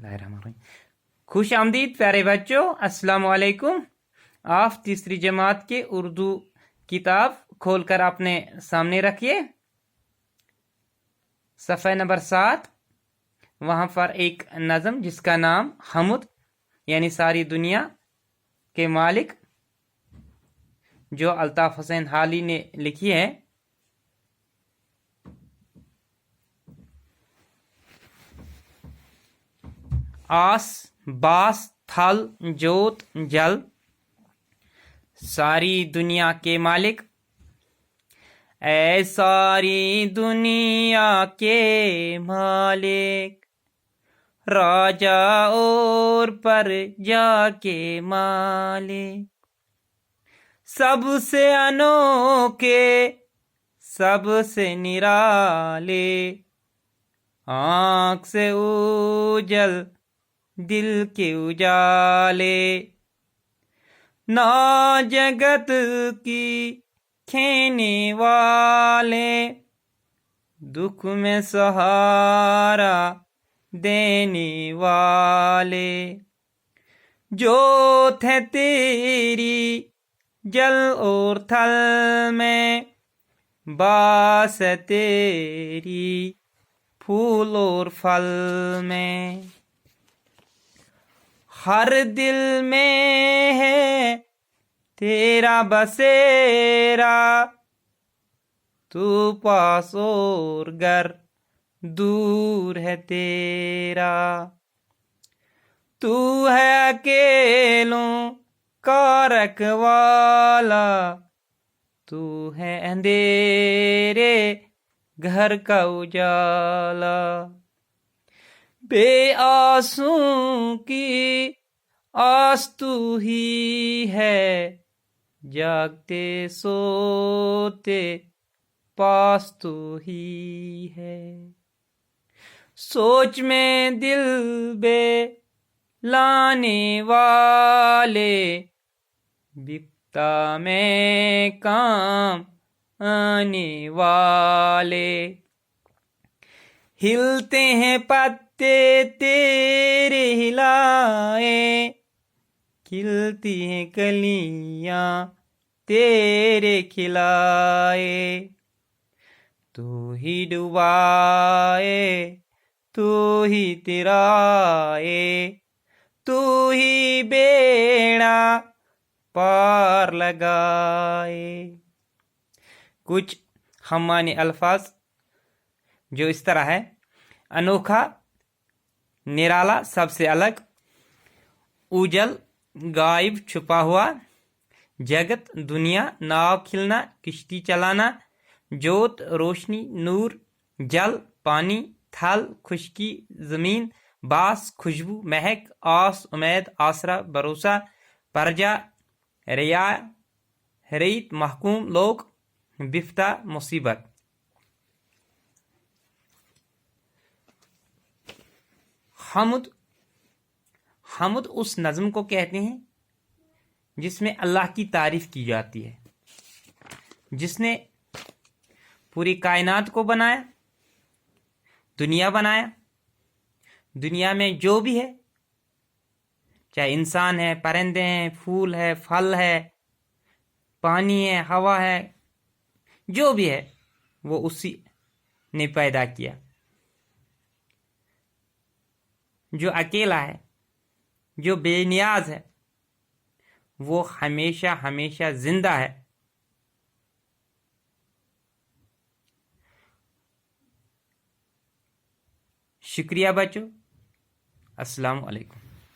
बिस्मिल्लाहिर्रहमानिर्रहीम। खुश आमदीद प्यारे बच्चों, अस्सलाम वालेकुम। आप तीसरी जमात के उर्दू किताब खोलकर अपने सामने रखिए, सफ़े नंबर 7। वहाँ पर एक नज़म जिसका नाम हमुद यानी सारी दुनिया के मालिक, जो अल्ताफ़ हुसैन हाली ने लिखी है। आस बास थल जोत जल, सारी दुनिया के मालिक, ऐ सारी दुनिया के मालिक, राजा और प्रजा के मालिक, सबसे अनोखे सबसे निराले, आँख से उजल दिल के उजाले, ना जगत की खेने वाले, दुख में सहारा देने वाले, जोत है तेरी जल और थल में, बास है तेरी फूल और फल में, हर दिल में है तेरा बसेरा, तू पास और घर दूर है तेरा, तू है अकेलों का रखवाला, तू है अंधेरे घर का उजाला, बेआसों की आस तू ही है, जागते सोते पास तू ही है, सोच में दिल बे लाने वाले, बिपता में काम आने वाले, हिलते हैं पत्ते तेरे हिलाए, खिलती हैं कलियां तेरे खिलाए, तू ही डुबाए तू ही तिराए, तू ही बेड़ा पार लगाए। कुछ हमाने अल्फाज जो इस तरह है: अनोखा, निराला, सबसे अलग, उजल, गायब, छुपा हुआ, जगत, दुनिया, नाव खिलना, किश्ती चलाना, जोत, रोशनी, नूर, जल, पानी, थल, खुशकी, जमीन, बास, खुशबू, महक, आस, उम्मीद, आसरा, भरोसा, परजा, रिया, रईत, महकूम, लोग, बिफ्ता, मुसीबत। हमुद उस नज़्म को कहते हैं जिसमें अल्लाह की तारीफ की जाती है, जिसने पूरी कायनात को बनाया, दुनिया बनाया, दुनिया में जो भी है, चाहे इंसान है, परिंदे हैं, फूल है, फल है, पानी है, हवा है, जो भी है वो उसी ने पैदा किया। जो अकेला है, जो बेनियाज है, वो हमेशा हमेशा जिंदा है। शुक्रिया बच्चों, अस्सलाम वालेकुम।